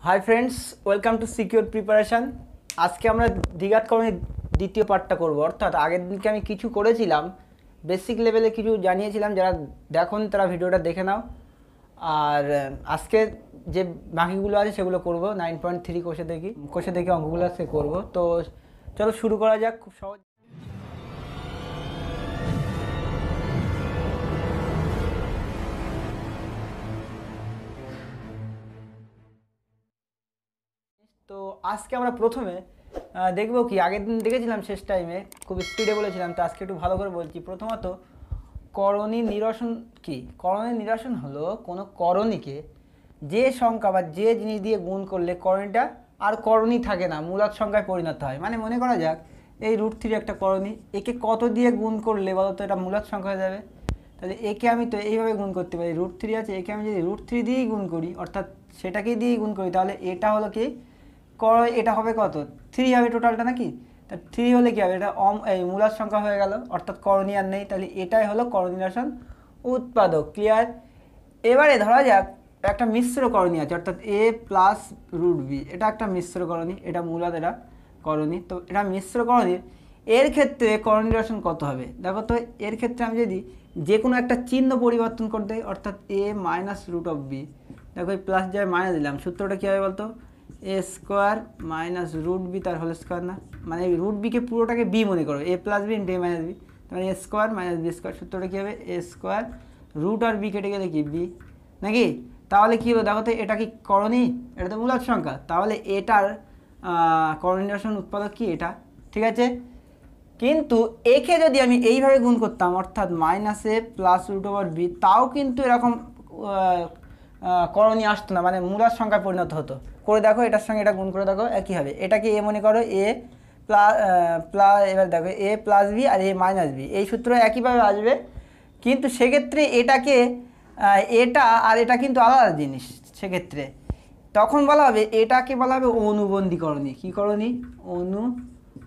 Hi friends, welcome to secure preparation. আজকে আমরা দ্বিঘাতকরণের দ্বিতীয় পার্টটা করব। অর্থাৎ আগের দিনকে আমি কিছু করেছিলাম, বেসিক লেভেলে কিছু জানিয়েছিলাম, যারা দেখুন তারা ভিডিওটা দেখে নাও। আর আজকে যে বাকিগুলো আছে সেগুলো করব। 9.3 কোষে দেখি অঙ্কগুলো আজকে করব। তো চলো শুরু করা যাক। খুব সহজ। তো আজকে আমরা প্রথমে দেখব কি, আগের দিন দেখেছিলাম শেষ টাইমে খুব স্পিডে বলেছিলাম, তো আজকে একটু ভালো করে বলছি। প্রথমত করণী নিরসন কি? করণী নিরসন হলো কোনো করণীকে যে সংখ্যা বা যে জিনিস দিয়ে গুণ করলে করণীটা আর করণী থাকে না, মূলদ সংখ্যায় পরিণত হয়। মানে মনে করা যাক এই √3 একটা করণী, একে কত দিয়ে গুণ করলে বলো তো এটা মূলদ সংখ্যা হয়ে যাবে? তাহলে একে আমি তো এইভাবে গুণ করতে পারি, √3 আছে, একে আমি যদি √3 দিয়েই গুণ করি, অর্থাৎ সেটাকেই দিয়েই গুণ করি, তাহলে এটা হলো কি এটা হবে কত? 3 হবে টোটালটা নাকি? তা 3 হলে কী হবে? এটা এই মূলদ সংখ্যা হয়ে গেল, অর্থাৎ করণী আর নেই। তাহলে এটাই হলো করণী নিরসন উৎপাদক। ক্লিয়ার? এবারে ধরা যাক একটা মিশ্র করণী আছে, অর্থাৎ a প্লাস √b, এটা একটা মিশ্র করণী, এটা মূলদ, এটা করণী। তো এটা মিশ্র করণীর এর ক্ষেত্রে করণী নিরসন কত হবে দেখো তো। এর ক্ষেত্রে আমি যদি যে কোনো একটা চিহ্ন পরিবর্তন করে দিই, অর্থাৎ a মাইনাস √b, দেখো এই প্লাস যায় মাইনাস দিলাম, সূত্রটা কী হবে বলতো? a স্কোয়ার মাইনাস √b তার হোল স্কোয়ার। না মানে √bকে পুরোটাকে b মনে করো, a plus B into a minus B, মানে a square minus B square. সূত্রটা কী হবে? a স্কোয়ার √ আর b কেটে গেলে কি b নাকি? তাহলে কী হলো দেখো তো, এটা কি করণী? এটা তো মূলদ সংখ্যা, তাহলে এটার করণী নিরসন উৎপাদক কি? এটা। ঠিক আছে, কিন্তু একে যদি আমি এইভাবে গুণ করতাম, অর্থাৎ -a প্লাস √b, তাও কিন্তু এরকম করণীয় আসতো না, মানে মূলদ সংখ্যায় পরিণত হতো। করে দেখো, এটার সঙ্গে এটা গুণ করে দেখো, একই হবে। এটাকে এ মনে করো, এ প্লাস এবার দেখো a প্লাস বি আর a মাইনাস বি, এই সূত্র একইভাবে আসবে। কিন্তু সেক্ষেত্রে এটাকে এটা আর এটা কিন্তু আলাদা জিনিস। সেক্ষেত্রে তখন বলা হবে, এটাকে বলা হবে অনুবন্ধীকরণী। কী করণী?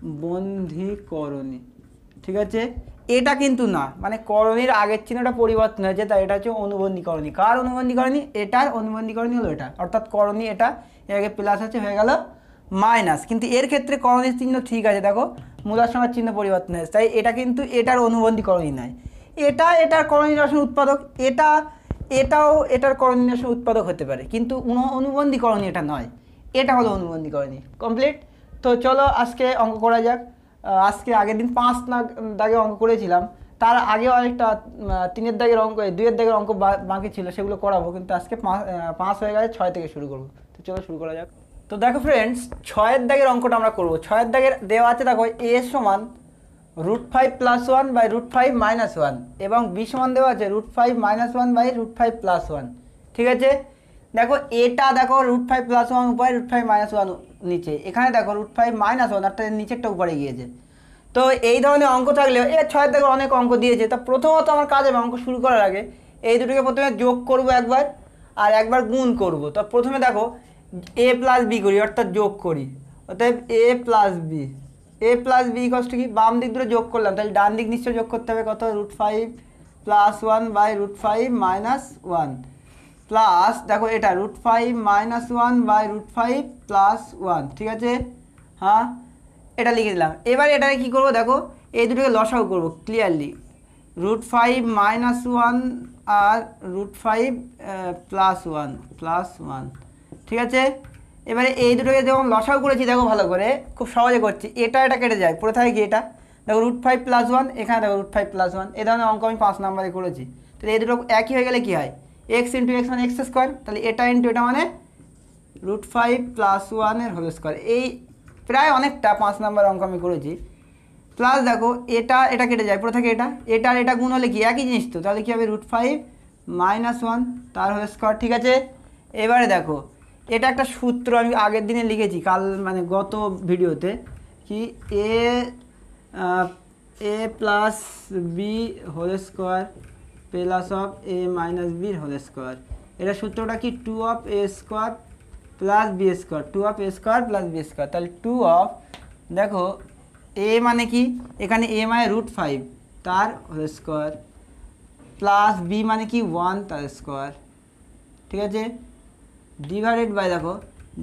অনুবন্ধীকরণী। ঠিক আছে, এটা কিন্তু না, মানে করণীর আগের চিহ্নটা পরিবর্তন হয়েছে, তাই এটা হচ্ছে অনুবন্ধীকরণী। কার অনুবন্ধীকরণী? এটার অনুবন্ধীকরণী হলো এটা, অর্থাৎ করণী এটা, এর আগে প্লাস আছে, হয়ে গেল মাইনাস। কিন্তু এর ক্ষেত্রে করণীর চিহ্ন ঠিক আছে, দেখো মূলদ সংখ্যার চিহ্ন পরিবর্তন হয়েছে, তাই এটা কিন্তু এটার অনুবন্ধীকরণী নয়। এটার করণী নিরসন উৎপাদক, এটাও এটার করণী নিরসন উৎপাদক হতে পারে, কিন্তু অনুবন্ধীকরণী এটা নয়, এটা হলো অনুবন্ধীকরণী। কমপ্লিট? তো চলো আজকে অঙ্ক করা যাক। আজকে আগের দিন 5 দাগে অঙ্ক করেছিলাম, তার আগেও আরেকটা 3-এর দাগের অঙ্ক, 2-এর দাগের অঙ্ক বাকি ছিল, সেগুলো করাবো। কিন্তু আজকে 5 হয়ে গেছে, 6 থেকে শুরু করবো। তো চলো শুরু করা যাক। তো দেখো ফ্রেন্ডস, 6-এর দাগের অঙ্কটা আমরা করবো। 6-এর দাগের দেওয়া আছে, দেখো a সমান √5 + 1 বাই √5 - 1, এবং b সমান দেওয়া আছে √5 - 1 বাই √5 + 1। ঠিক আছে, দেখো এটা দেখো √5 + 1 উপরে, √5 - 1 নিচে, এখানে দেখো √5 - 1 অর্থাৎ নিচেরটা উপরে গিয়েছে। তো এই ধরনের অঙ্ক থাকলেও 6 থেকে অনেক অঙ্ক দিয়েছে। তা প্রথমত আমার কাজ হবে, অঙ্ক শুরু করার আগে এই দুটোকে প্রথমে যোগ করব একবার, আর একবার গুণ করব। তো প্রথমে দেখো a প্লাস বি করি, অর্থাৎ যোগ করি। অতএব a প্লাস বি, কি, বাম দিক দুটো যোগ করলাম, তাহলে ডান দিক নিশ্চয়ই যোগ করতে হবে। কত? √5 + 1 বাই √5 - 1 প্লাস, দেখো এটা √5 - 1 বাই √5 + 1। ঠিক আছে, হ্যাঁ এটা লিখে দিলাম। এবার এটাকে কী করবো দেখো, এই দুটোকে লসাগু করবো। ক্লিয়ারলি √5 - 1 আর √5 + 1 ঠিক আছে। এবারে এই দুটোকে যখন লসাগু করেছি, দেখো ভালো করে, খুব সহজে করছি, এটা কেটে যায়, পড়ে থাকে কি এটা, দেখো √5 + 1, এখানে দেখো √5 + 1, এই ধরনের অঙ্ক আমি 5 নম্বরে করেছি। তাহলে এই দুটো একই হয়ে গেলে কী হয়? x × x মানে x², তাহলে এটা ইন্টু এটা মানে √5 + 1 এর হোল স্কোয়ার। এই প্রায় অনেকটা 5 নম্বর অঙ্ক আমি করেছি। প্লাস দেখো এটা কেটে যায়, পড়ে থাকে এটা আর এটা গুণ হলে কি একই জিনিস তো, তাহলে কী হবে? √5 - 1 তার হোল স্কোয়ার। ঠিক আছে, এবারে দেখো এটা একটা সূত্র আমি আগের দিনে লিখেছি, মানে গত ভিডিওতে, কি a plus B whole square plus of a minus বির হোল স্কোয়ার। এটা সূত্রটা কি? 2 plus B square, 2 plus B square. তাহলে 2 দেখো a মানে কি, এখানে a মানে √5 তার হোল স্কোয়ার, প্লাস b মানে কি 1 তার স্কোয়ার। ঠিক আছে, ডিভাইডেড বাই দেখো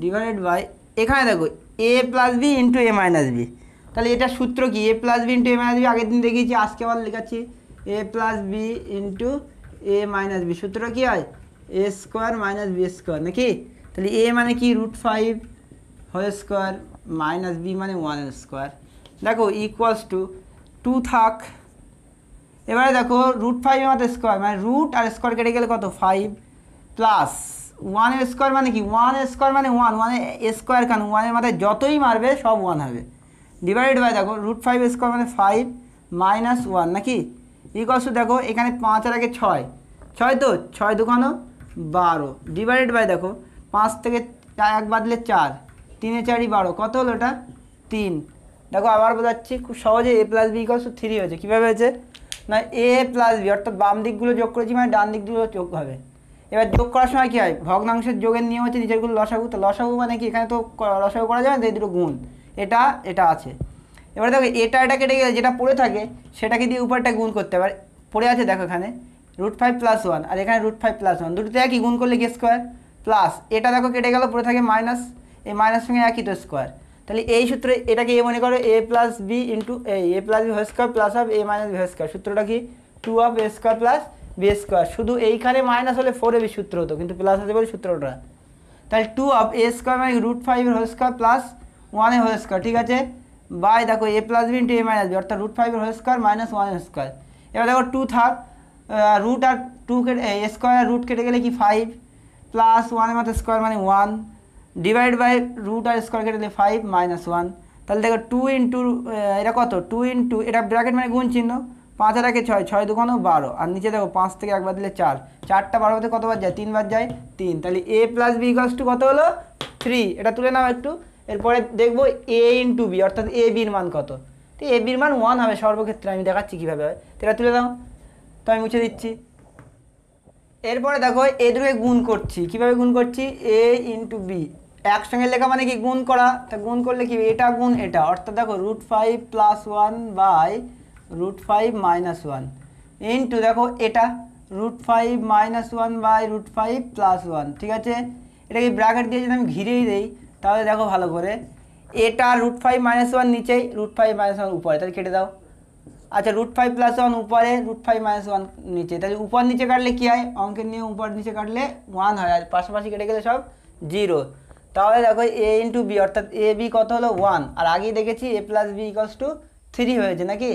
ডিভাইডেড বাই এখানে দেখো A plus B into A minus B. তাহলে এটা সূত্র কি? এ প্লাস বি ইন্টু এ মাইনাস বি আগের দিন দেখিয়েছি, আজকে আবার লেখাচ্ছি এ প্লাস বি ইন্টু এ মাইনাস বি। সূত্রটা কী হয়? এ স্কোয়ার মাইনাস বি স্কোয়ার নাকি? তাহলে এ মানে কি √5 হোল স্কোয়ার মাইনাস বি মানে 1 স্কোয়ার। দেখো ইকুয়ালস টু 2 থাক। এবারে দেখো √5 আমাদের স্কোয়ার মানে রুট আর স্কোয়ার কেটে গেলে কত 5 প্লাস 1 স্কোয়ার মানে কি 1 স্কোয়ার মানে 1 মানে স্কোয়ার কেন 1 এর মাথায় যতই মারবে সব 1 হবে। ডিভাইডেড বাই দেখো √5 স্কোয়ার মানে 5 মাইনাস 1 নাকি ইকুয়ালস টু দেখো এখানে 5 আর আগে 6 6 তো 6 দুগুণ 12 ডিভাইডেড বাই দেখো 5 থেকে 1 বাদলে 4 3 এ 4ই 12 কত হলো এটা 3। দেখো আবার বোঝাচ্ছি খুব সহজে এ প্লাস বি ইকুয়ালস টু 3 হয়েছে। কীভাবে হয়েছে না এ প্লাস বি অর্থাৎ বাম দিকগুলো যোগ করেছি মানে ডান দিকগুলো যোগ হবে। এবার যোগ করার সময় কী হয় ভগ্নাংশের যোগের নিয়ম হচ্ছে নিচেরগুলো লসাগু। তো লসাগু মানে কি এখানে তো লসাগু করা যায় না, এই দুটো গুণ এটা এটা আছে। এবার দেখো এটা কেটে গেলে যেটা পড়ে থাকে সেটাকে দিয়ে উপরটা গুণ করতে হবে। পড়ে আছে দেখো এখানে √5 প্লাস 1 আর এখানে √5 প্লাস 1 দুটোতে একই গুণ করলে কি স্কোয়ার প্লাস এটা দেখো কেটে গেল পড়ে থাকে মাইনাস, এই মাইনাস সঙ্গে একই তো স্কোয়ার। তাহলে এই সূত্রে এটাকে এ মনে করো A plus B into A plus B whole square plus of A minus B whole square. সূত্রটা কি 2 of A square plus B square. শুধু এইখানে মাইনাস হলে 4ab সূত্র হতো কিন্তু প্লাস হতে বলে সূত্রটা। তাহলে 2 অফ এ স্কোয়ার মানে √5 এর হোল স্কোয়ার প্লাস 1 এর হোল স্কোয়ার ঠিক আছে বাই দেখো A plus B into A minus B অর্থাৎ √5 এর হোল স্কোয়ার মাইনাস 1 এর স্কোয়ার। এবার দেখো 2 থাক রুট আর 2 কেটে স্কোয়ার রুট কেটে গেলে কি 5 প্লাস 1 এর মাথায় স্কোয়ার মানে 1 ডিভাইড বাই রুট আর স্কোয়ার কেটে গেলে 5 মাইনাস 1। তাহলে দেখো 2 ইন্টু এটা কত 2 ইন্টু এটা ব্র্যাকেট মানে গুণ চিহ্ন 5 আর 6 6 দুগুণ 12 আর নিচে দেখো 5 থেকে 1 বাদ দিলে 4 4টা 12 হতে কতবার যায় 3 বার যায় 3। তাহলে এ প্লাস বি ইকুয়ালস টু কত হলো 3। এটা তুলে নাও একটু। এরপরে দেখবো এ ইন্টু বি অর্থাৎ এ বির মান কত। তো এ বির মান 1 হবে সর্বক্ষেত্রে, আমি দেখাচ্ছি কীভাবে হয়। এটা তুলে দাও তো আমি মুছে দিচ্ছি। এরপরে দেখো এ দুটোকে গুণ করছি। কীভাবে গুণ করছি এ ইন্টু বি একসঙ্গে লেখা মানে কি গুণ করা। তা গুণ করলে কি এটা গুণ এটা অর্থাৎ দেখো √5 প্লাস 1 বাই √5 মাইনাস 1 ইন্টু দেখো এটা √5 মাইনাস 1 বাই √5 প্লাস 1 ঠিক আছে। এটাকে ব্র্যাকেট দিয়ে যদি আমি ঘিরেই দিই তাহলে দেখো ভালো করে এটা √5 মাইনাস 1 নিচেই √5 মাইনাস 1 উপরে তাহলে কেটে দাও। আচ্ছা √5 প্লাস 1 উপরে √5 মাইনাস 1 নিচে তাহলে উপর নিচে কাটলে কী হয় অঙ্কের নিয়ে উপর নিচে কাটলে 1 হয় আর পাশাপাশি কেটে গেলে সব 0। তাহলে দেখো এ ইন্টু বি অর্থাৎ এ বি কত হলো 1 আর আগেই দেখেছি এ প্লাস বি ইকুয়ালস টু 3 হয়েছে নাকি।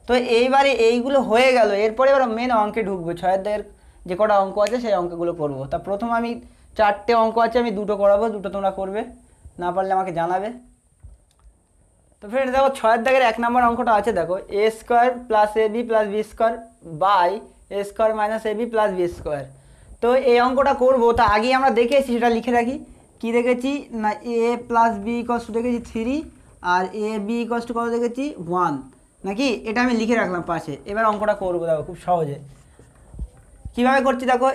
তো এইবারে এইগুলো হয়ে গেল। এরপরে এবার মেন অঙ্কে ঢুকবো 6 এর যে কটা অঙ্ক আছে সেই অঙ্কগুলো করবো। তা প্রথম আমি 4টে অঙ্ক আছে আমি 2টো করাবো, 2টো তোমরা করবে, না পারলে আমাকে জানাবে। তো ফ্রেন্ড দেখো 6 দাগের 1 নম্বর অঙ্কটা আছে দেখো A square plus A B plus B square by A square minus A B plus B square. তো এই অঙ্কটা করবো তা আগেই আমরা দেখেছি সেটা লিখে রাখি। কি দেখেছি না এ প্লাস বি ইকুয়ালস টু দেখেছি 3 আর এ বি ইকুয়ালস টু কত দেখেছি 1 নাকি, এটা আমি লিখে রাখলাম পাশে। এবার অঙ্কটা করবো দেখো খুব সহজে। কীভাবে করছি দেখো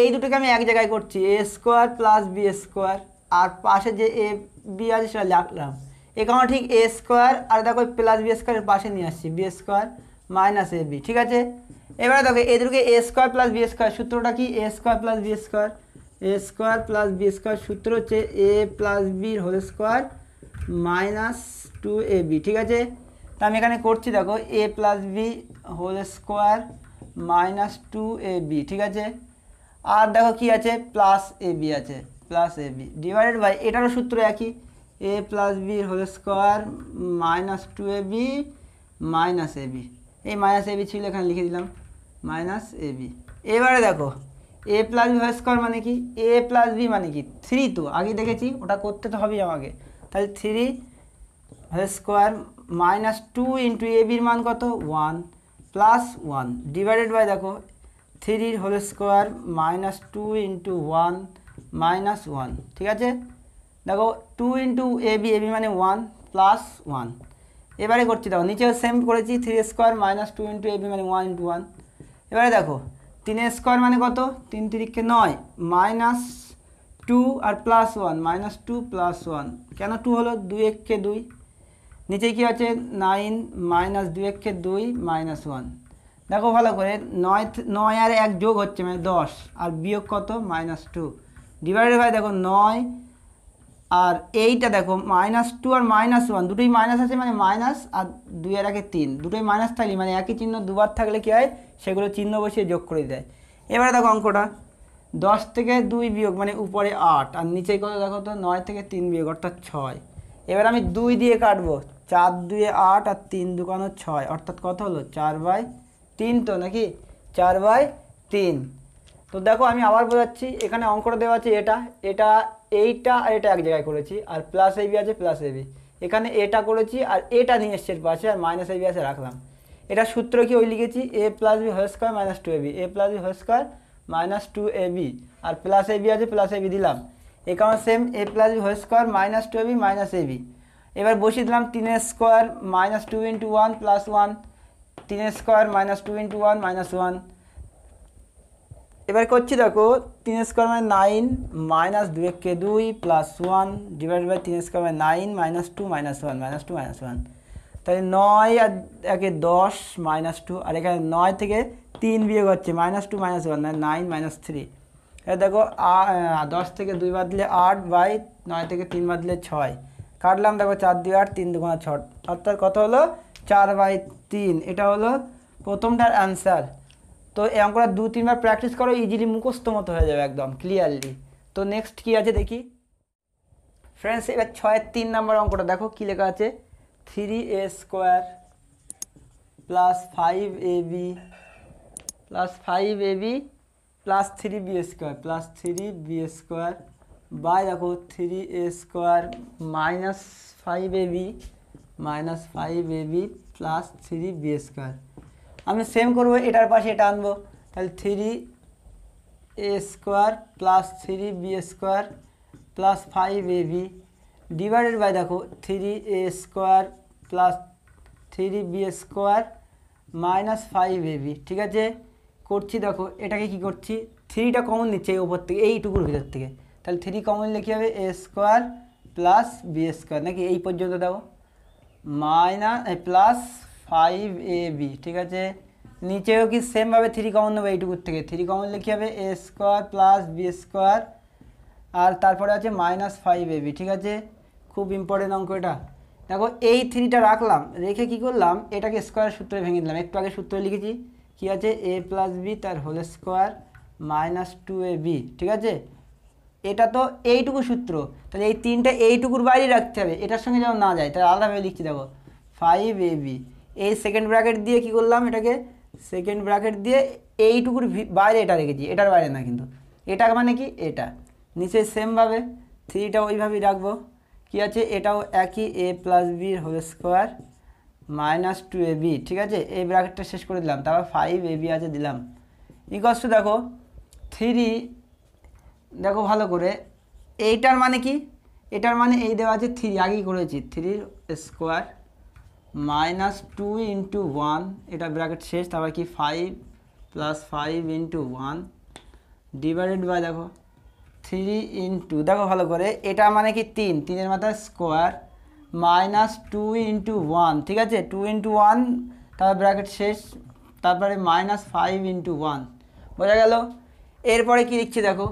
এই দুটোকে আমি এক জায়গায় করছি এ স্কোয়ার প্লাস বি স্কোয়ার আর পাশে যে এ বি আছে সেটা লিখলাম। এখানে ঠিক এ স্কোয়ার আর দেখো প্লাস বি স্কোয়ারের পাশে নিয়ে আসছি B square minus A B ঠিক আছে। এবারে দেখো এ দুটোকে A square plus B square সূত্রটা কি A square plus B square plus B square সূত্র হচ্ছে এ প্লাস বির হোল স্কোয়ার মাইনাস 2ab ঠিক আছে। তা আমি এখানে করছি দেখো A plus B whole square minus 2ab ঠিক আছে। আর দেখো কি আছে প্লাস এ বি আছে plus A B divided by এটারও সূত্র একই এ প্লাস বির whole square minus 2ab minus A B. এই মাইনাস এ বি ছিল এখানে লিখে দিলাম মাইনাস এ বি। এবারে দেখো A plus B whole square মানে কি এ প্লাস বি মানে কি 3 তো আগে দেখেছি ওটা করতে তো হবেই আমাকে। তাহলে 3 হোল স্কোয়ার মাইনাস 2 ইন্টু এ বির মান কত 1 প্লাস 1 ডিভাইডেড বাই দেখো 3 whole square minus 2 into 1 minus 1 ঠিক আছে। দেখো 2 ইন্টু এ বি মানে 1 প্লাস 1। এবারে করছি দেখো নিচেও সেম করেছি 3 square minus 2 into A B মানে 1 ইন্টু 1। এবারে দেখো 3 স্কোয়ার মানে কত 3 3 9 মাইনাস 2 আর প্লাস 1 মাইনাস 2 প্লাস 1 কেন 2 হলো 2 1 2 নিচে কি আছে 9 মাইনাস 2 1 2 মাইনাস 1। দেখো ভালো করে 9 আর 1 যোগ হচ্ছে মানে 10 আর বিয়োগ কত মাইনাস 2 ডিভাইডেড বাই দেখো 9 আর এইটা দেখো -2 আর -1 দুটোই মাইনাস আছে, মানে মাইনাস, আর 2 এর আগে 3 দুটোই মাইনাস থাকলে মানে একই চিহ্ন দুবার থাকলে কী হয়, সেগুলো চিহ্ন বসিয়ে যোগ করে দেয়। এবারে দেখো অঙ্কটা 10 থেকে 2 বিয়োগ মানে উপরে 8, আর নিচে কত দেখো তো 9 থেকে 3 বিয়োগ অর্থাৎ 6। এবার আমি 2 দিয়ে কাটবো, 4 2 8 আর 3 2 6, অর্থাৎ কত হলো 4/3, তো নাকি 4/3। তো দেখো আমি আবার বোঝাচ্ছি, এখানে অঙ্কটা দেওয়া আছে এটা এটা এইটা আর এটা এক জায়গায় করেছি, আর প্লাস এবি আছে প্লাস এবি, এখানে এটা করেছি আর এটা নিয়ে এসছে পাশে, আর মাইনাস এবি আছে রাখলাম। এটা সূত্র কি ওই লিখেছি a plus B whole square minus 2ab, a plus B whole square minus 2ab, আর প্লাস এবি আছে প্লাস এবি দিলাম। এখানে same a plus B whole square minus 2ab minus AB. এবার বসিয়ে দিলাম 3 square minus 2 into 1 plus 1, 3 square minus 2 into 1 minus 1। এবার করছি দেখো 3 স্কোয়ার মানে 9 মাইনাস 2 কে 2 প্লাস 1 ডিভাইড বাই 3 স্কোয়ার মানে 9 মাইনাস 2 মাইনাস 1 মাইনাস 2 মাইনাস 1, তাহলে 9 আর একে 10 মাইনাস 2, আর এখানে 9 থেকে 3 বিয়োগ হচ্ছে মাইনাস 2 মাইনাস 1 মানে 9 মাইনাস 3। এবার দেখো 10 থেকে 2 বাদ দিলে 8 বাই 9 থেকে 3 বাদ দিলে 6, কাটলাম দেখো 4 2 8 3 2 6, অর্থাৎ কত হলো 4/3। এটা হলো প্রথমটার অ্যান্সার। তো এই অঙ্কটা 2-3 বার প্র্যাকটিস করো, ইজিলি মুখস্থ মতো হয়ে যাবে একদম ক্লিয়ারলি। তো নেক্সট কী আছে দেখি ফ্রেন্ডস, এবার 6-3 নম্বর অঙ্কটা দেখো কী লেখা আছে, 3a square plus 5ab plus 5ab plus 3b square plus 3b square by দেখো 3a square minus 5ab minus 5ab plus 3b square. আমি সেম করবো, এটার পাশে এটা আনবো, তাহলে 3a square plus 3b square plus 5ab divided by দেখো 3a square plus 3b square minus 5ab। ঠিক আছে, করছি দেখো এটাকে কি করছি, 3টা কমন নিচ্ছে এই ওপর থেকে, এইটুকুর ভিতর থেকে, তাহলে 3 কমন নিলে কী হবে a square plus b square, নাকি এই পর্যন্ত দেখো মাইনাস প্লাস 5ab। ঠিক আছে, নিচেও কি সেমভাবে 3 কমন নেবে এইটুকুর থেকে, 3 কমন নিলে কী হবে a square plus b square, আর তারপরে আছে মাইনাস 5ab। ঠিক আছে, খুব ইম্পর্টেন্ট অঙ্ক এটা। দেখো এই 3টা রাখলাম, রেখে কি করলাম, এটাকে স্কোয়ার সূত্রে ভেঙে দিলাম, একটু আগে সূত্রে লিখেছি কি আছে a প্লাস বি তার হোল স্কোয়ার মাইনাস 2ab। ঠিক আছে, এটা তো এইটুকু সূত্র, তাহলে এই 3টা এইটুকুর বাইরে রাখতে হবে, এটার সঙ্গে যেন না যায়, তাহলে আলাদাভাবে লিখছি দেখো 5ab। এই সেকেন্ড ব্র্যাকেট দিয়ে কি করলাম, এটাকে সেকেন্ড ব্র্যাকেট দিয়ে এইটুকুর বাইরে এটা রেখেছি, এটার বাইরে না কিন্তু, এটা মানে কি এটা, নিচে সেমভাবে 3টা ওইভাবেই রাখবো। কি আছে, এটাও একই a প্লাস বির হোল স্কোয়ার মাইনাস 2ab। ঠিক আছে, এই ব্র্যাকেটটা শেষ করে দিলাম, তারপর 5ab আছে দিলাম, ইকুয়ালস টু দেখো 3, দেখো ভালো করে এইটার মানে কি, এটার মানে এই দেওয়া আছে 3 আগেই করেছি, 3 স্কোয়ার মাইনাস 2 ইন্টু 1, এটা ব্র্যাকেট শেষ, তারপর কি 5 প্লাস 5 ইন্টু 1 ডিভাইডেড বাই দেখো 3 ইন্টু, দেখো ভালো করে এটা মানে কি 3-3 এর মাথায় স্কোয়ার মাইনাস 2 ইন্টু 1। ঠিক আছে, 2 ইন্টু 1 তারপর ব্র্যাকেট শেষ, তারপরে মাইনাস 5 ইন্টু 1, বোঝা গেল। এরপরে কি লিখছি দেখো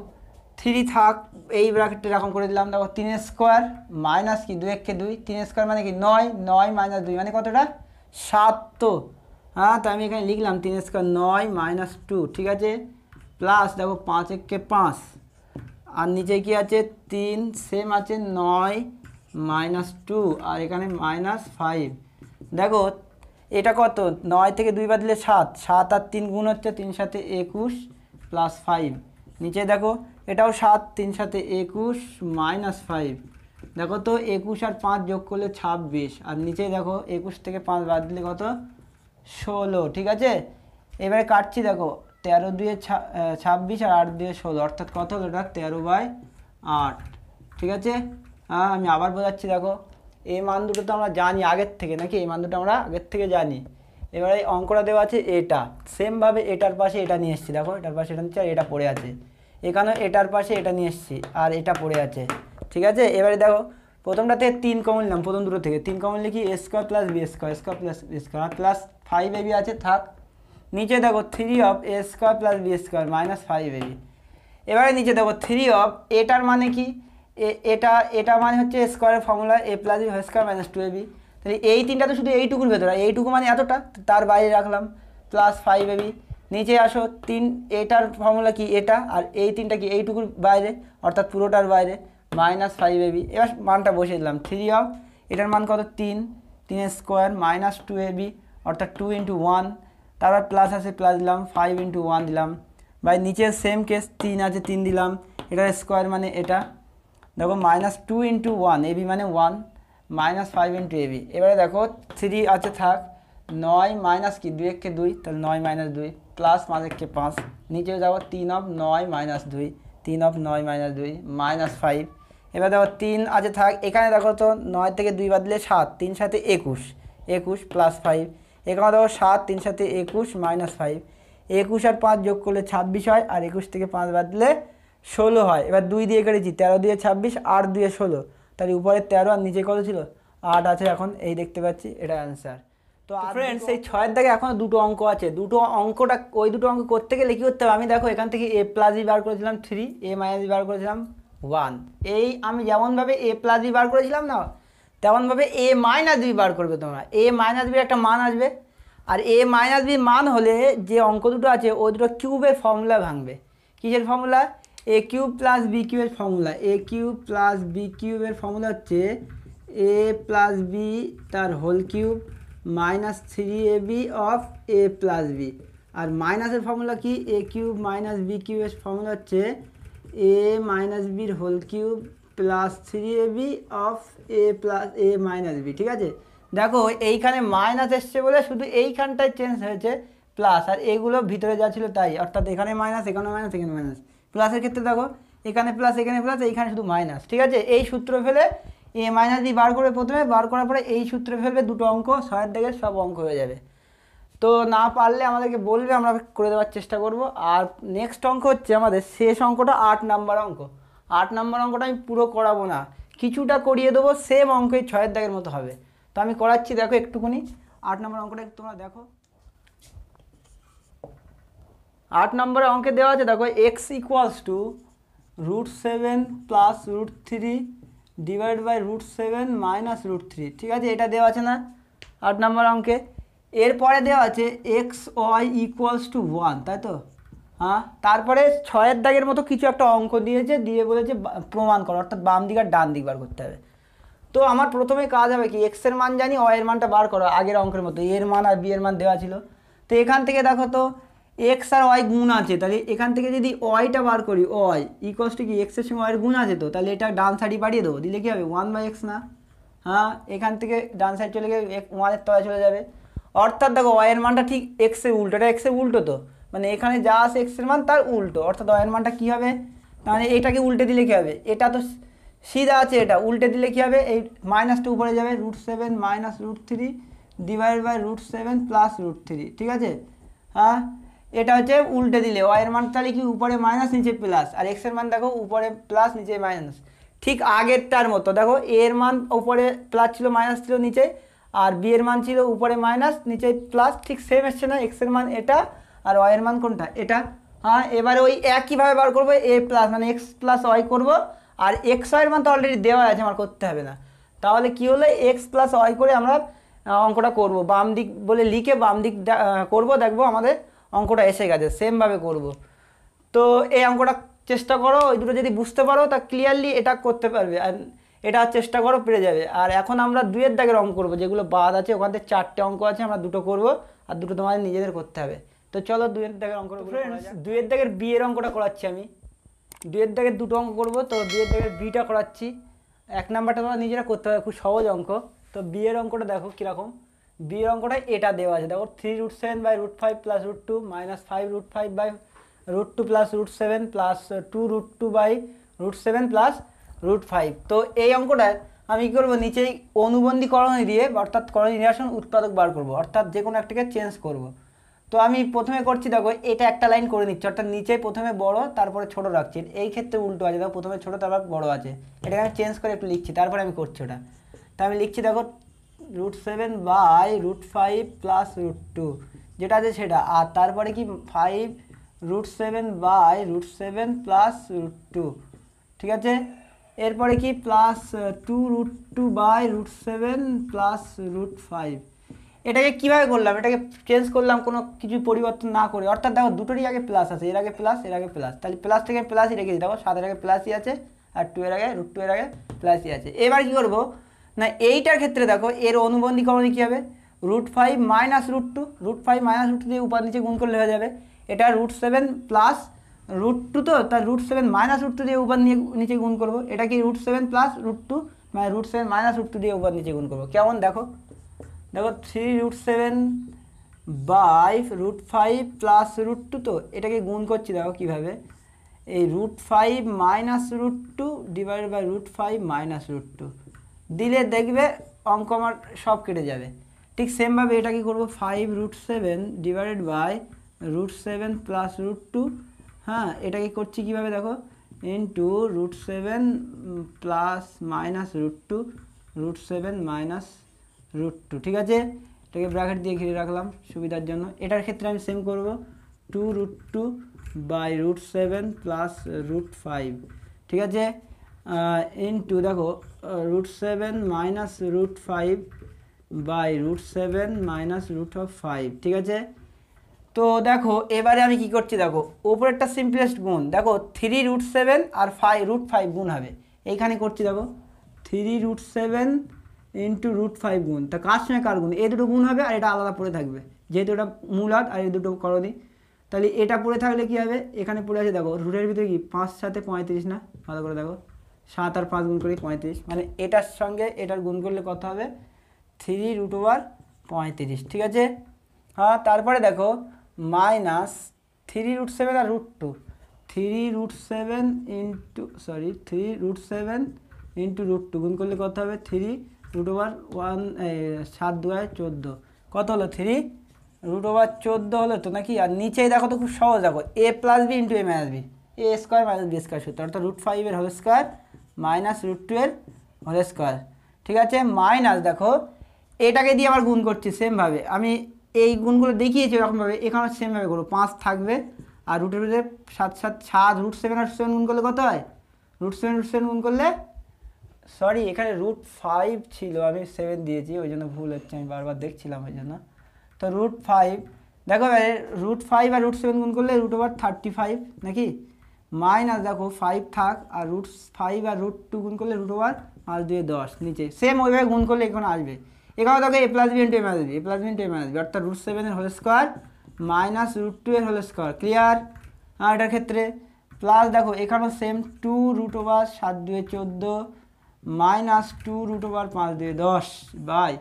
3 থাক, এই ব্র্যাকেটটা এরকম করে দিলাম, দেখো 3 স্কোয়ার মাইনাস কি 2 কে 2, 3 স্কোয়ার মানে কি 9, 9 মাইনাস 2 মানে কতটা 7, তো হ্যাঁ, তো আমি এখানে লিখলাম 3 স্কোয়ার 9 মাইনাস 2। ঠিক আছে, প্লাস দেখো 5 কে 5, আর নিচে কি আছে 3 সেম আছে 9 মাইনাস 2, আর এখানে মাইনাস 5। দেখো এটা কত, 9 থেকে 2 বাদ দিলে 7, 7 আর 3 গুণ হচ্ছে 3 সাথে 21 প্লাস 5, নিচে দেখো এটাও 7, 3 সাথে 21 মাইনাস 5, দেখো তো 21 আর 5 যোগ করলে 26, আর নিচে দেখো 21 থেকে 5 বাদ দিলে কত 16। ঠিক আছে, এবারে কাটছি দেখো 13 2 26 আর 8 2 16, অর্থাৎ কত হলো এটা 13/8। ঠিক আছে, হ্যাঁ আমি আবার বোঝাচ্ছি, দেখো এই মান দুটো তো আমরা জানি আগের থেকে, নাকি এই মান দুটো আমরা আগের থেকে জানি। এবারে এই অঙ্কটা দেওয়া আছে এটা, সেমভাবে এটার পাশে এটা নিয়ে এসেছি, দেখো এটার পাশে এটা নিচ্ছে আর এটা পড়ে আছে, এখানেও এটার পাশে এটা নিয়ে এসেছি আর এটা পড়ে আছে। ঠিক আছে, এবারে দেখো প্রথমটা থেকে 3 কমন নিলাম, প্রথম দুটো থেকে 3 কমন লিখি a square plus b square, square plus b square plus 5ab আছে থাক, নিচে দেখো 3 of a square plus b square minus 5ab। এবারে নিচে দেখো 3 অফ এটার মানে কি, এটা এটা মানে হচ্ছে স্কোয়ারের formula a plus B whole square minus 2ab। তাহলে এই তিনটা তো শুধু এইটুকুর ভেতরে, এইটুকু মানে এতটা, তার বাইরে রাখলাম প্লাস 5ab। নিচে আসো, এটার ফর্মুলা কি এটা, আর এই তিনটা কি এইটুকুর বাইরে অর্থাৎ পুরোটার বাইরে মাইনাস 5ab। এবার মানটা বসিয়ে দিলাম 3 অফ এটার মান কত 3 স্কোয়ার মাইনাস 2ab অর্থাৎ 2 × 1, তারপর প্লাস আছে প্লাস দিলাম 5 × 1 দিলাম, বাই নিচে সেম কেস 3 আছে 3 দিলাম, এটার স্কোয়ার মানে এটা দেখো মাইনাস 2 × 1 ab মানে 1 মাইনাস 5 × ab। এবারে দেখো 3 আছে থাক, 9 মাইনাস কি 2 × 2 তাহলে 9 মাইনাস 2 প্লাস 5 × 5, নিচে যাবো 3 of 9 minus 2 3 of 9 minus 2 minus 5। এবার দেখো 3 আছে থাক, এখানে দেখো তো 9 থেকে 2 বাদ দিলে 7, 3 সাথে 21 21 প্লাস 5, এখানে দেখো 7 3 সাথে 21 মাইনাস 5, 21 আর 5 যোগ করলে 26 হয়, আর 21 থেকে 5 বাদ দিলে 16 হয়। এবার 2 দিয়ে কেটেছি, 13 দিয়ে 26 8 দিয়ে 16, তাহলে উপরে 13 আর নিচে কত ছিল 8 আছে, এখন এই দেখতে পাচ্ছি এটা অ্যান্সার। তো ফ্রেন্ডস এই 6-এর দাগে এখনও দুটো অঙ্ক আছে, দুটো অঙ্কটা ওই দুটো অঙ্ক করতে গেলে কী করতে হবে, আমি দেখো এখান থেকে a প্লাস বি বার করেছিলাম 3, a মাইনাস বি বার করেছিলাম 1, এই আমি যেমনভাবে a প্লাস বি বার করেছিলাম না তেমনভাবে a মাইনাস বি বার করবে তোমরা। a মাইনাস বির একটা মান আসবে, আর a মাইনাস বি মান হলে যে অঙ্ক দুটো আছে ওই দুটো কিউবের ফর্মুলা ভাঙবে। কিসের formula, a cube plus B কিউবের formula, a cube plus B কিউবের ফর্মুলা হচ্ছে a প্লাস বি তার whole cube minus 3ab of a plus B, আর মাইনাসের ফর্মুলা কি a কিউব মাইনাস বি কিউবের ফর্মুলা হচ্ছে a মাইনাস বির whole cube plus 3ab of a plus a minus B. ঠিক আছে, দেখো এইখানে মাইনাস এসছে বলে শুধু এইখানটায় চেঞ্জ হয়েছে প্লাস, আর এইগুলো ভিতরে যা ছিল তাই, অর্থাৎ এখানে মাইনাস এখানে মাইনাস এখানে মাইনাস। প্লাসের ক্ষেত্রে দেখো এখানে প্লাস এখানে প্লাস, এইখানে শুধু মাইনাস। ঠিক আছে, এই সূত্র ফেলে a মাইনাস বি বার করবে প্রথমে, বার করার পরে এই সূত্রে ফেলবে, দুটো অঙ্ক 6-এর দাগের সব অঙ্ক হয়ে যাবে। তো না পারলে আমাদেরকে বলবে, আমরা করে দেওয়ার চেষ্টা করব। আর নেক্সট অঙ্ক হচ্ছে আমাদের শেষ অঙ্কটা 8 নাম্বার অঙ্ক। 8 নাম্বার অঙ্কটা আমি পুরো করাবো না, কিছুটা করিয়ে দেবো, সেম অঙ্ক এই 6-এর দাগের মতো হবে। তো আমি করাচ্ছি, দেখো একটুখানি 8 নম্বর অঙ্কটা তোমরা দেখো। 8 নম্বরে অঙ্কে দেওয়া আছে দেখো x = √7 plus √3 divide by √7 minus √3। ঠিক আছে, এটা দেওয়া আছে না 8 নম্বর অঙ্কে। এরপরে দেওয়া আছে xy = 1, তাই তো? হ্যাঁ, তারপরে 6-এর দাগের মতো কিছু একটা অঙ্ক দিয়েছে, দিয়ে বলেছে প্রমাণ করো, অর্থাৎ বাম দিক আর ডান দিক বার করতে হবে। তো আমার প্রথমে কাজ হবে কি, x এর মান জানি, y এর মানটা বার করো আগের অঙ্কের মতো, এর মান আর b এর মান দেওয়া ছিল। তো এখান থেকে দেখো তো x আর y গুণ আছে, তাহলে এখান থেকে যদি yটা বার করি, y = কি x এর সঙ্গে y এর গুণ আছে, তো তাহলে এটা ডান সাইডে বাড়িয়ে দেবো, দিলে কি হবে 1/x না? হ্যাঁ, এখান থেকে ডান সাইড চলে গেলে 1-এর তলায় চলে যাবে, অর্থাৎ দেখো y এর মানটা ঠিক x এর উল্টো, এটা x এর উল্টো, তো মানে এখানে যা আছে x এর মান তার উল্টো, অর্থাৎ y এর মানটা কী হবে, তাহলে এটাকে উল্টে দিলে কী হবে, এটা তো সিধা আছে, এটা উল্টে দিলে কী হবে, এই মাইনাসটা উপরে যাবে, √7 মাইনাস √3 ডিভাইড বাই √7 প্লাস √3। ঠিক আছে, হ্যাঁ এটা হচ্ছে উল্টে দিলে y এর মান তাহলে কি উপরে মাইনাস নিচে প্লাস, আর x এর মান দেখো উপরে প্লাস নিচে মাইনাস, ঠিক আগেরটার মতো। দেখো a এর মান উপরে প্লাস ছিল মাইনাস ছিল নিচে, আর b এর মান ছিল উপরে মাইনাস নিচে প্লাস, ঠিক সেম এসছে না, x এর মান এটা আর y এর মান কোনটা এটা। হ্যাঁ, এবারে ওই একইভাবে বার করবো, a প্লাস মানে x প্লাস y করবো, আর x y এর মান তো অলরেডি দেওয়া আছে, আমার করতে হবে না। তাহলে কি হলো, x প্লাস y করে আমরা অঙ্কটা করব, বাম দিক বলে লিখে বাম দিক করব, দেখবো আমাদের অঙ্কটা এসে গেছে, সেমভাবে করব। তো এই অঙ্কটা চেষ্টা করো, ওই দুটো যদি বুঝতে পারো তা ক্লিয়ারলি এটা করতে পারবে, আর এটা চেষ্টা করো পেরে যাবে। আর এখন আমরা 2-এর দাগের অঙ্ক করবো, যেগুলো বাদ আছে, ওখান থেকে 4টে অঙ্ক আছে, আমরা দুটো করব, আর দুটো তোমাদের নিজেদের করতে হবে। তো চলো 2-এর দাগের অঙ্কটা ফ্রেন্ডস, 2-এর দাগের বি এর অঙ্কটা করাচ্ছি আমি। 2-এর দাগের দুটো অঙ্ক করবো, তো 2-এর দাগের বিটা করাচ্ছি। 1 নাম্বারটা তোমরা নিজেরা করতে হবে, খুব সহজ অঙ্ক। তো বি এর অঙ্কটা দেখো কীরকম, বি এর অঙ্কটা এটা দেওয়া আছে, দেখো 3√7/√5 plus √2 minus 5√5/√2 plus √7 plus 2√2/√7 plus √5। তো এই অঙ্কটা আমি কী করবো, নিচেই অনুবন্ধী করণী দিয়ে, অর্থাৎ করণী নিরসন উৎপাদক বার করবো, অর্থাৎ যে কোনো একটাকে চেঞ্জ করব। তো আমি প্রথমে করছি, দেখো এটা একটা লাইন করে নিচ্ছি, অর্থাৎ নিচে প্রথমে বড় তারপরে ছোট রাখছি, এই ক্ষেত্রে উল্টো আছে, দেখো প্রথমে ছোট তারপর বড় আছে, এটাকে আমি চেঞ্জ করে একটু লিখছি, তারপরে আমি করছি ওটা। তা আমি লিখছি দেখো √7/√5 প্লাস √2 যেটা আছে সেটা, আর তারপরে কি 5√7/√7 প্লাস √2। ঠিক আছে, এরপরে কি প্লাস 2√2/√7 প্লাস √5। এটাকে কীভাবে করলাম, এটাকে চেঞ্জ করলাম কোনো কিছু পরিবর্তন না করে, অর্থাৎ দেখো দুটোরই আগে প্লাস আছে, এর আগে প্লাস এর আগে প্লাস, তাহলে প্লাস থেকে প্লাসই রেখেছি, দেখো 7 এর আগে প্লাসই আছে আর 2 এর আগে √2 এর আগে প্লাসই আছে। এবার কী করবো না, এইটার ক্ষেত্রে দেখো এর অনুবন্ধীকরণে কী হবে, √5 মাইনাস √2, √5 মাইনাস √2 দিয়ে উপর নিচে গুণ করলে হয়ে যাবে। এটা √7 প্লাস √2, তো তার √7 মাইনাস √2 দিয়ে উপর নিচে গুণ করবো। এটা কি √7 প্লাস √2 মানে √7 মাইনাস √2 দিয়ে উপর নিচে গুণ করবো। কেমন দেখো, দেখো 3√7/√5 প্লাস √2, তো এটাকে গুণ করছি দেখো কীভাবে, এই √5 মাইনাস √2 ডিভাইডেড বাই √5 মাইনাস √2 দিলে দেখবে অঙ্ক আমার সব কেটে যাবে। ঠিক সেমভাবে এটা কি করবো, 5√7 ডিভাইডেড বাই √7 প্লাস √2, হ্যাঁ এটাকে করছি কীভাবে দেখো, ইন্টু √7 প্লাস মাইনাস √2 √7 মাইনাস √2, ঠিক আছে। এটাকে ব্র্যাকেট দিয়ে ঘিরে রাখলাম সুবিধার জন্য। এটার ক্ষেত্রে আমি সেম করব, 2√2/√7 প্লাস √5, ঠিক আছে, ইন্টু দেখো √7 মাইনাস √5 বাই √7 মাইনাস √5, ঠিক আছে। তো দেখো এবারে আমি কি করছি, দেখো ওপরেরটা সিম্পলেস্ট গুণ, দেখো 3√7 আর √5 গুণ হবে, এইখানে করছি দেখো 3√7 ইন্টু √5 গুণ, তা কার সঙ্গে কার গুণ, এ দুটো গুণ হবে আর এটা আলাদা পড়ে থাকবে, যেহেতু এটা মূলদ আর এই দুটো করণী, তাহলে এটা পড়ে থাকলে কি হবে, এখানে পড়ে আছে দেখো রুটের ভিতরে কি 5 7 35 না, ভালো করে দেখো 7 আর 5 গুণ করি 35, মানে এটার সঙ্গে এটার গুণ করলে কত হবে, 3√35, ঠিক আছে। হ্যাঁ তারপরে দেখো মাইনাস 3√7 আর √2, 3√7 ইন্টু 3√7 ইন্টু √2 গুণ করলে কত হবে, 3√1 7 2 14, কত হলো 3√14 হলো তো নাকি। আর নিচেই দেখো তো খুব সহজ, দেখো a plus B into a minus B, A square minus B square সূত্র, অর্থাৎ √5 এর হোল স্কোয়ার মাইনাস √2 এর হোল স্কোয়ার, ঠিক আছে। মাইনাস দেখো এটাকে দিয়ে আবার গুণ করছি সেমভাবে, আমি এই গুণগুলো দেখিয়েছি এরকমভাবে, এখানে সেমভাবে করবো, 5 থাকবে আর রুটের ভিতরে 7 7 √7 আর 7 গুণ করলে কত হয়, √7 গুণ করলে, সরি এখানে √5 ছিল আমি 7 দিয়েছি ওই জন্য ভুল হচ্ছে, আমি বারবার দেখছিলাম ওই জন্য। তো √5 দেখো √5 আর √7 গুণ করলে √35 নাকি, মাইনাস দেখো 5 থাক আর √5 আর √2 গুণ করলে √5 10 নিচে সেম ওইভাবে গুণ করলে এখানে আসবে। এখানে দেখো a plus B into a minus B, a plus B into a minus B, অর্থাৎ √7 এর হোল স্কোয়ার মাইনাস √2 এর হোল স্কোয়ার, ক্লিয়ার। আর এটার ক্ষেত্রে প্লাস দেখো এখানেও সেম 2√7 2 14 মাইনাস 2√5 2 10 বাই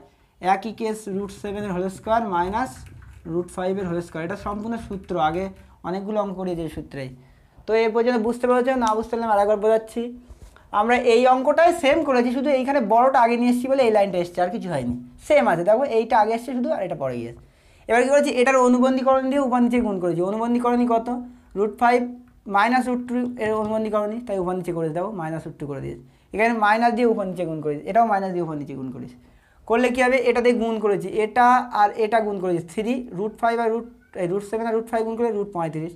একই কেস √7 এর হোল স্কোয়ার মাইনাস √5 এর হোল স্কোয়ার, এটা সম্পূর্ণ সূত্র, আগে অনেকগুলো অঙ্ক করিয়েছে এই সূত্রেই। তো এই পর্যন্ত বুঝতে পেরেছো, না বুঝতে পারলে আরেকবার বোঝাচ্ছি। আমরা এই অঙ্কটাই সেম করেছি, শুধু এইখানে বড়টা আগে নিয়ে এসেছি বলে এই লাইনটা এসছে, আর কিছু হয়নি, সেম আছে দেখো এইটা আগে এসছে শুধু আর এটা পরে গিয়েছে। এবার কী করেছি, এটার অনুবন্ধীকরণ দিয়ে উপর নিচে গুণ করেছি, অনুবন্ধীকরণই কত, √5 মাইনাস √2 এর অনুবন্ধীকরণই, তাই উপর নিচে করেছি দেখো মাইনাস √2 করে দিয়েছি, এখানে মাইনাস দিয়ে উপর নিচে গুণ করেছি, এটাও মাইনাস দিয়ে উপর নিচে গুণ করেছি, করলে কী হবে, এটা দিয়ে গুণ করেছি, এটা আর এটা গুণ করেছি, 3√5 আর √7 আর √5 গুণ করলে √35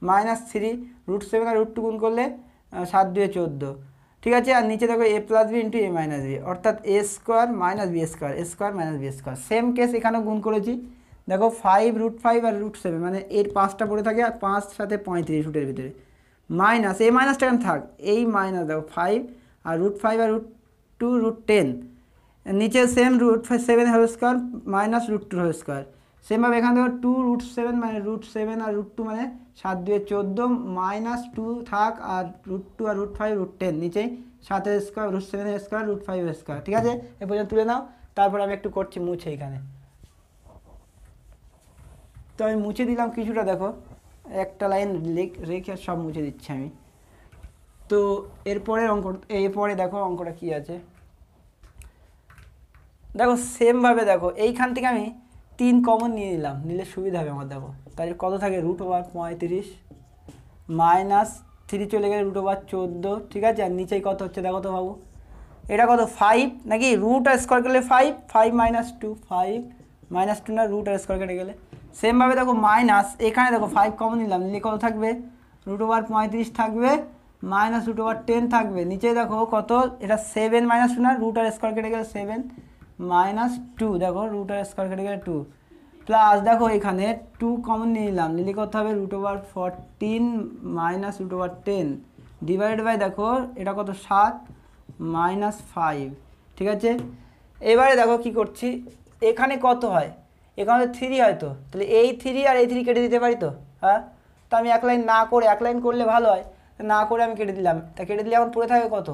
মাইনাস 3√7 আর √2 গুণ করলে 7 2 14, ঠিক আছে। আর নিচে দেখো a plus B into a minus B, অর্থাৎ a square minus B square, a square minus B square, same case এখানেও গুণ করেছি, দেখো 5√5 আর √7 মানে এর 5টা পড়ে থাকে আর 5 সাথে 35 রুটের ভিতরে, মাইনাস এই মাইনাসটা কেন থাক, এই মাইনাস দেখো 5 আর √5 আর √2 √10, নিচে same √7 whole square minus √2 whole square, সেমভাবে এখানে দেখো 2√7 মানে √7 আর √2 মানে 7 2 14 মাইনাস 2 থাক আর √2 আর √5 √10, নিচে 7 এর স্কোয়ার √7 এর স্কোয়ার √5 এর স্কোয়ার, ঠিক আছে। এ পর্যন্ত তুলে নাও, তারপর আমি একটু করছি মুছে এখানে, তো আমি মুছে দিলাম কিছুটা, দেখো একটা লাইন রেখে সব মুছে দিচ্ছি আমি। তো এরপরের এরপরে দেখো অঙ্কটা কী আছে, দেখো সেমভাবে দেখো এইখান থেকে আমি 3 কমন নিয়ে নিলাম, নিলে সুবিধা হবে আমার, দেখো তাই কত থাকে √35 মাইনাস 3 চলে গেলে √14, ঠিক আছে। আর নিচেই কত হচ্ছে দেখো তো বাবু, এটা কত 5 নাকি, √ আর স্কোয়ার করলে 5 মাইনাস 2 5 মাইনাস 2 না √ আর স্কোয়ার কেটে গেলে, সেমভাবে দেখো মাইনাস এখানে দেখো 5 কমন নিলাম, নিলে কত থাকবে √35 থাকবে -√10 থাকবে। নিচে দেখো কত, এটা 7 -2 না, রুট আর স্কোয়ার কেটে গেলে 7 -2, দেখো রুট আর স্কোয়ার কেটে গেলে 2, প্লাস দেখো এখানে 2 কমন নিয়ে নিলাম, নিলে কত হবে √14 -√10 ডিভাইডেড বাই দেখো এটা কত 7 -5, ঠিক আছে। এবারে দেখো কি করছি, এখানে কত হয়, এখানে 3 হয়, তো তাহলে এই 3 আর এই 3 কেটে দিতে পারি তো, হ্যাঁ। তো আমি এক লাইন না করে, এক লাইন করলে ভালো হয়, না করে আমি কেটে দিলাম। তা কেটে দিলে এখন পড়ে থাকে কত,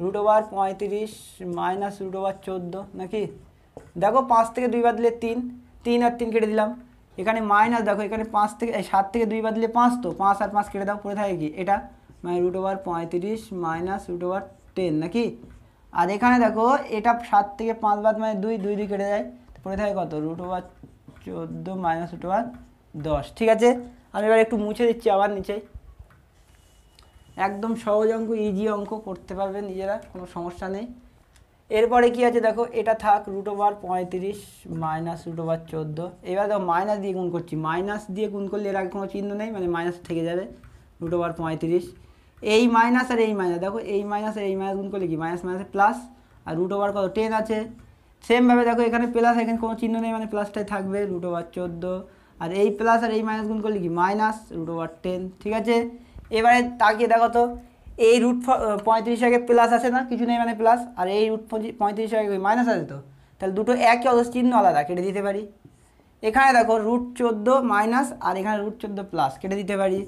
√35 -√14 নাকি। দেখো 5 থেকে 2 বাদ দিলে 3, 3 আর 3 কেটে দিলাম। এখানে মাইনাস দেখো, এখানে 5 থেকে 7 থেকে 2 বাদ দিলে 5, তো 5 আর 5 কেটে দাও, পড়ে থাকে কি এটা, মানে √35 -√10 নাকি। আর এখানে দেখো এটা 7 থেকে 5 বাদ মানে 2, 2 2 কেটে যায়, পড়ে থাকে কত √14 -√10, ঠিক আছে। আমি এবার একটু মুছে দিচ্ছি আবার নিচে। একদম সহজ অঙ্ক, ইজি অঙ্ক, করতে পারবেন নিজেরা, কোনো সমস্যা নেই। এরপরে কি আছে দেখো, এটা থাক √35 -√14। এবার দেখো মাইনাস দিয়ে গুণ করছি, মাইনাস দিয়ে গুণ করলে এর আগে কোনো চিহ্ন নেই, মানে মাইনাস থেকে যাবে √35। এই মাইনাস আর এই মাইনাস, দেখো এই মাইনাস আর এই মাইনাস গুণ করলে কি মাইনাস মাইনাসে প্লাস, আর √, কত 10 আছে। সেমভাবে দেখো এখানে প্লাস, এখানে কোনো চিহ্ন নেই, মানে প্লাসটাই থাকবে √14, আর এই প্লাস আর এই মাইনাস গুণ করলে কি মাইনাস √10, ঠিক আছে। এবারে তাকিয়ে দেখো তো, এই √35 আগে প্লাস আছে না, কিছু নেই মানে প্লাস, আর এই √35 আগে মাইনাস আছে, তো তাহলে দুটো একই, অথচ চিহ্ন আলাদা, কেটে দিতে পারি। এখানে দেখো √14 মাইনাস, আর এখানে √14 প্লাস, কেটে দিতে পারি।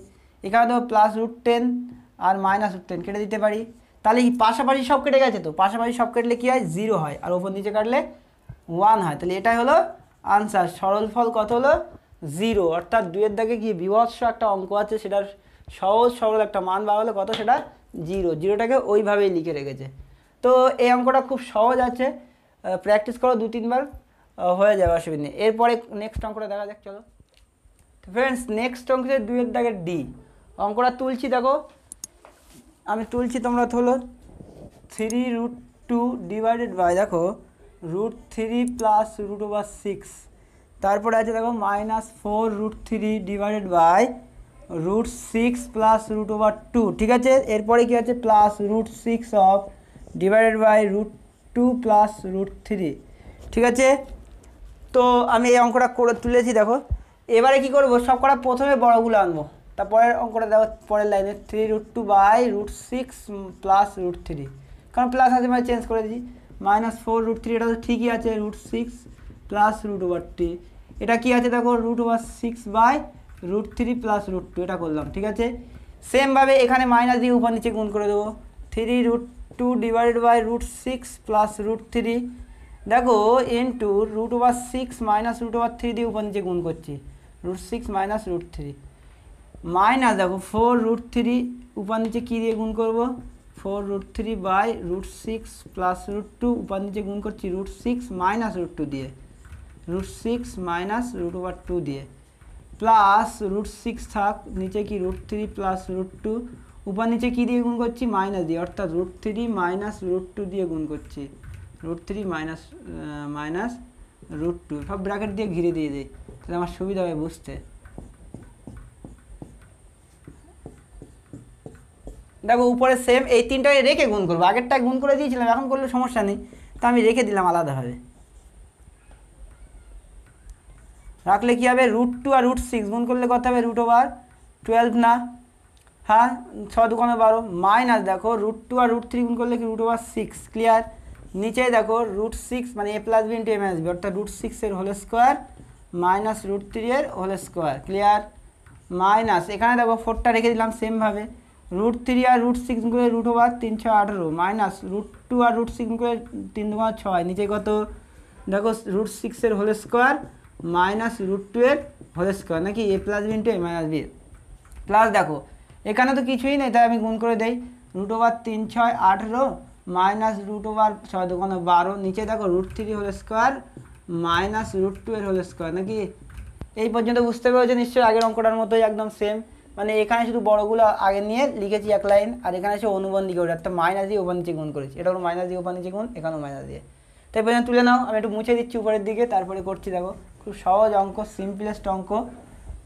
এখানে দেখো +√10 আর -√10, কেটে দিতে পারি। তাহলে এই পাশাপাশি সব কেটে গেছে, তো পাশাপাশি সব কেটলে কী হয়, 0 হয়, আর ওপর নিচে কাটলে 1 হয়। তাহলে এটাই হলো আনসার, সরল ফল কত হলো 0, অর্থাৎ 2-এর দাগে কি বিভৎস একটা অঙ্ক আছে, সেটার সহজ সরল একটা মান বার হলো কত, সেটা 0, 0টাকে ওইভাবেই লিখে রেখেছে। তো এই অঙ্কটা খুব সহজ আছে, প্র্যাকটিস করো 2-3 বার, হয়ে যাবে, অসুবিধা নেই। এরপরে নেক্সট অঙ্কটা দেখা যাক, চলো ফ্রেন্ডস। নেক্সট অঙ্ক হচ্ছে 2-এর দাগের ডি। অঙ্কটা তুলছি, দেখো আমি তুলছি, তোমরা তোলো। 3√2 ডিভাইডেড বাই দেখো √3 প্লাস √6, তারপরে আছে দেখো -4√3 ডিভাইডেড বাই √6 প্লাস √2, ঠিক আছে। এরপরে কি আছে, plus √6 of divided by √2 plus √3, ঠিক আছে। তো আমি এই অঙ্কটা করে তুলেছি, দেখো এবারে কি করবো, সব কটা প্রথমে বড়গুলো আনবো, তারপরের অঙ্কটা দেখো পরের লাইনে 3√2 বাই √6 প্লাস √3, কারণ প্লাস আছে মানে চেঞ্জ করে দিচ্ছি। -4√3, এটা তো ঠিকই আছে, √6 প্লাস √2, এটা কি আছে দেখো √6 বাই √3 প্লাস √2, এটা করলাম, ঠিক আছে। সেমভাবে এখানে মাইনাস দিয়ে উপর নিচে গুণ করে দেবো, 3√2 ডিভাইডেড বাই √6 প্লাস √3, দেখো ইন্টু √6 মাইনাস √3 দিয়ে উপর নিচে গুণ করছি, √6 মাইনাস √3, মাইনাস দেখো 4√3 উপর নিচে কী দিয়ে গুণ করবো, 4√3 বাই √6 প্লাস √2, উপর নিচে গুণ করছি √6 মাইনাস √2 দিয়ে, √6 মাইনাস √2 দিয়ে, প্লাস √6 থাক, নিচে কি √3 প্লাস √2, উপর নিচে কী দিয়ে গুণ করছি, মাইনাস দিয়ে, অর্থাৎ √3 মাইনাস √2 দিয়ে গুণ করছি, √3 মাইনাস মাইনাস √2, সব ব্র্যাকেট দিয়ে ঘিরে দিয়ে দিই, তাহলে আমার সুবিধা হবে বুঝতে। দেখো উপরে সেম, এই তিনটায় রেখে গুণ করবো, আগেরটায় গুণ করে দিয়েছিলাম, এখন করলে সমস্যা নেই, তো আমি রেখে দিলাম আলাদাভাবে। রাখলে কী হবে, √2 আর √6 গুণ করলে কত হবে, √12 না, হ্যাঁ 6 2 12, মাইনাস দেখো √2 আর √3 গুণ করলে কি √6, ক্লিয়ার। নিচে দেখো √6 মানে a plus B into a minus B, অর্থাৎ √6 এর হোল স্কোয়ার মাইনাস √3 এর হোল স্কোয়ার, ক্লিয়ার। মাইনাস এখানে দেখো 4টা রেখে দিলাম সেমভাবে, √3 আর √6 গুণ করলে √3 6 18, মাইনাস √2 আর √6 গুণ করলে 3 2 6, নিচে কত দেখো √6 এর হোল স্কোয়ার মাইনাস √2 এর হোল স্কোয়ার, নাকি a plus B into a minus B, plus দেখো এখানে তো কিছুই নেই, তাই আমি গুণ করে দেই, √3 6 18 মাইনাস √6 2 12, নিচে দেখো √3 হোল স্কোয়ার মাইনাস √2 এর হোল স্কোয়ার, নাকি। এই পর্যন্ত বুঝতে পেরেছো নিশ্চয়ই, আগের অঙ্কটার মতোই একদম সেম, মানে এখানে শুধু বড়গুলো আগে নিয়ে লিখেছি এক লাইন, আর এখানে এসে অনুবন্ধী করে একটা মাইনাস দিয়ে ওপর নিচে গুণ করেছি, এটা হলো মাইনাস দিয়ে ওপর নিচে গুণ, এখানেও মাইনাস দিয়ে। তাই পর্যন্ত তুলে নাও, আমি একটু মুছে দিচ্ছি উপরের দিকে, তারপরে করছি। দেখো খুব সহজ অঙ্ক, সিম্পলেস্ট অঙ্ক,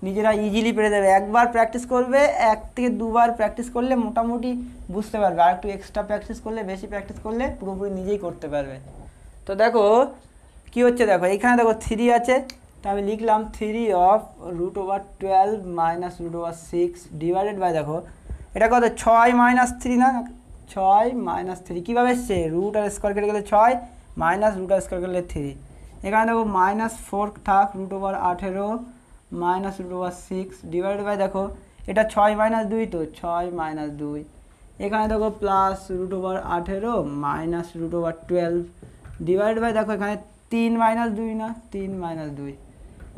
নিজেরা ইজিলি পেরে যাবে। একবার প্র্যাকটিস করবে, 1 থেকে 2 বার প্র্যাকটিস করলে মোটামুটি বুঝতে পারবে, আর একটু এক্সট্রা প্র্যাকটিস করলে, বেশি প্র্যাকটিস করলে পুরোপুরি নিজেই করতে পারবে। তো দেখো কি হচ্ছে, দেখো এখানে দেখো 3 আছে, তো আমি লিখলাম 3 অফ √12 মাইনাস √6 ডিভাইডেড বাই, দেখো এটা কত 6 মাইনাস 3 না, 6 মাইনাস 3 কীভাবে এসছে, রুট আর স্কোয়ার কেটে গেলে 6 মাইনাস রুট আর স্কোয়ার কেটে 3, এখানে দেখো -4 থাক √18 মাইনাস √6 ডিভাইডেড বাই, দেখো এটা 6 মাইনাস 2 তো 6 মাইনাস 2, এখানে দেখো প্লাস √18 মাইনাস √12 ডিভাইড বাই, দেখো এখানে 3 মাইনাস 2 না 3 মাইনাস 2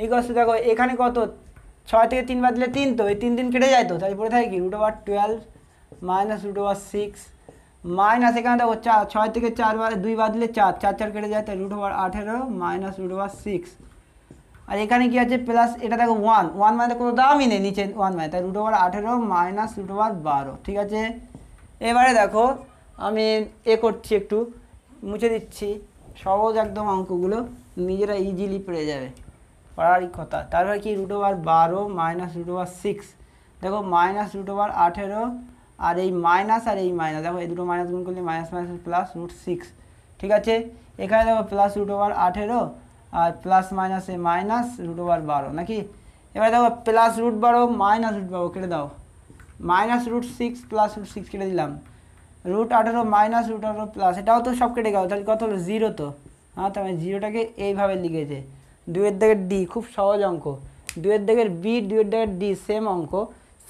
ইকুয়ালস, দেখো এখানে কত 6 থেকে 3 বাদ দিলে 3, তো এই 3 3 কেটে যায়, তো তাই পরে থাকে কি √12 মাইনাস √6 মাইনাস, এখানে দেখো 6 থেকে 4 2 বাদ দিলে 4 4 4 কেটে যায়, তাই √18 মাইনাস √6, আর এখানে কি আছে প্লাস, এটা দেখো 1 1 মানে কোনো দামই নেই নিচে 1 মানে, তাই √18 মাইনাস √12, ঠিক আছে। এবারে দেখো আমি করছি, একটু মুছে দিচ্ছি, সহজ একদম অঙ্কগুলো নিজেরা ইজিলি পেরে যাবে, পারারই কথা। তারপর কি √12 মাইনাস √6, দেখো মাইনাস √18 আর এই মাইনাস আর এই মাইনাস, দেখো এই দুটো মাইনাস গুণ করলে মাইনাস মাইনাস প্লাস √6, ঠিক আছে। এখানে দেখো প্লাস √18 আর প্লাস মাইনাস এ মাইনাস √12 নাকি। এবার দেখো প্লাস √12 মাইনাস √12 কেটে দাও, মাইনাস √6 প্লাস √6 কেটে দিলাম, √18 মাইনাস √18 প্লাস, এটাও তো সব কেটে গেল, তাহলে কত হলো 0, তো হ্যাঁ, তো আমি 0টাকে এইভাবে লিখেছে, 2 এর দাগের ডি, খুব সহজ অঙ্ক, 2 এর দাগের বি, 2 এর দাগের ডি সেম অঙ্ক,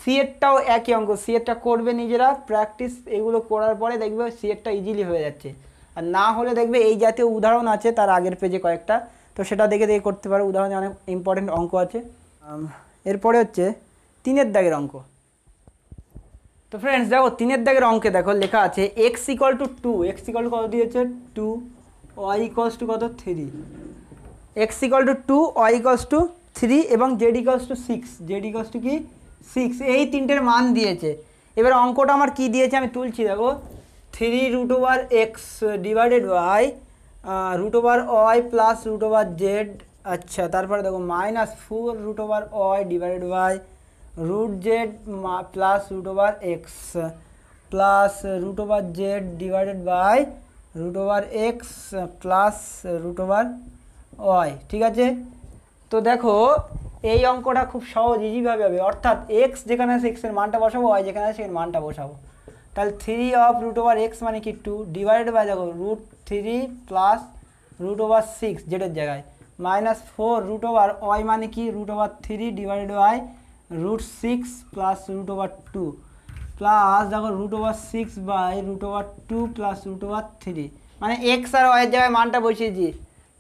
সি এরটাও একই অঙ্ক, সি এরটা করবে নিজেরা প্র্যাকটিস, এগুলো করার পরে দেখবে সি এরটা ইজিলি হয়ে যাচ্ছে, আর না হলে দেখবে এই জাতীয় উদাহরণ আছে তার আগের পেজে কয়েকটা, তো সেটা দেখে দেখে করতে পারো, উদাহরণে অনেক ইম্পর্টেন্ট অঙ্ক আছে। এরপরে হচ্ছে 3 এর দাগের অঙ্ক। তো ফ্রেন্ডস দেখো 3 এর দাগের অঙ্কে দেখো লেখা আছে x = 2, x = কত দিয়েছে 2, y = কত 3, x = 2, y = 3 এবং z = 6, z = কি 6, এই তিনটের মান দিয়েছে। এবার অঙ্কটা আমার কি দিয়েছে আমি তুলছি, দেখো 3√x divided by √y plus √z, আচ্ছা তারপরে দেখো -4√y divided by √z plus √x plus √z divided by √x plus √y, ঠিক আছে। তো দেখো এই অঙ্কটা খুব সহজ ইজিভাবে হবে, অর্থাৎ x যেখানে আছে x এর মানটা বসাবো, y যেখানে আছে এর মানটা বসাবো, তাহলে 3 অফ √x মানে কি 2 ডিভাইডেড বাই, দেখো √3 প্লাস √6 জেডের জায়গায়, -4 √y মানে কি √3 ডিভাইডেড বাই √6 প্লাস √2 প্লাস দেখো √6 বাই √2 প্লাস √3, মানে x আর y এর জায়গায় মানটা বসিয়েছি,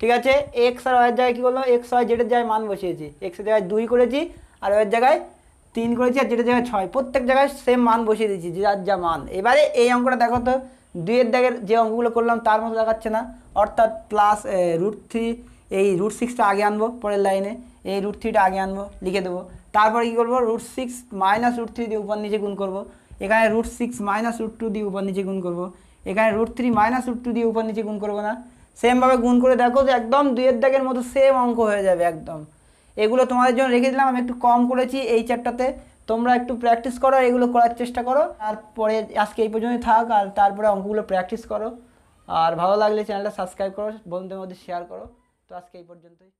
ঠিক আছে। x আর y এর জায়গায় কী করলো, x y জেডের জায়গায় মান বসিয়েছি, x এর জায়গায় 2 করেছি আর y এর জায়গায় 3 করেছি আর জেডের জায়গায় 6, প্রত্যেক জায়গায় সেম মান বসিয়ে দিয়েছি যার যা মান। এবারে এই অঙ্কটা দেখো তো 2 এর দাগের যে অঙ্কগুলো করলাম তার মতো দেখাচ্ছে না, অর্থাৎ প্লাস √3, এই √6টা আগে আনবো পরের লাইনে, এই √3টা আগে আনবো লিখে দেবো, তারপরে কী করবো √6 মাইনাস √3 দিয়ে উপর নিচে গুণ করবো, এখানে √6 মাইনাস √2 দিয়ে উপর নিচে গুণ করবো, এখানে √3 মাইনাস √2 দিয়ে উপর নিচে গুণ করবো না, সেমভাবে গুণ করে দেখো যে একদম 2 এর দাগের মতো সেম অঙ্ক হয়ে যাবে একদম। এগুলো তোমাদের জন্য রেখে দিলাম, আমি একটু কম করেছি এই চ্যাপ্টারটাতে, তোমরা একটু প্র্যাকটিস করো, এগুলো করার চেষ্টা করো, তারপরে আজকে এই পর্যন্তই থাক, আর তারপরে অঙ্কগুলো প্র্যাকটিস করো, আর ভালো লাগলে চ্যানেলটা সাবস্ক্রাইব করো, বন্ধুদের মধ্যে শেয়ার করো। তো আজকে এই পর্যন্তই।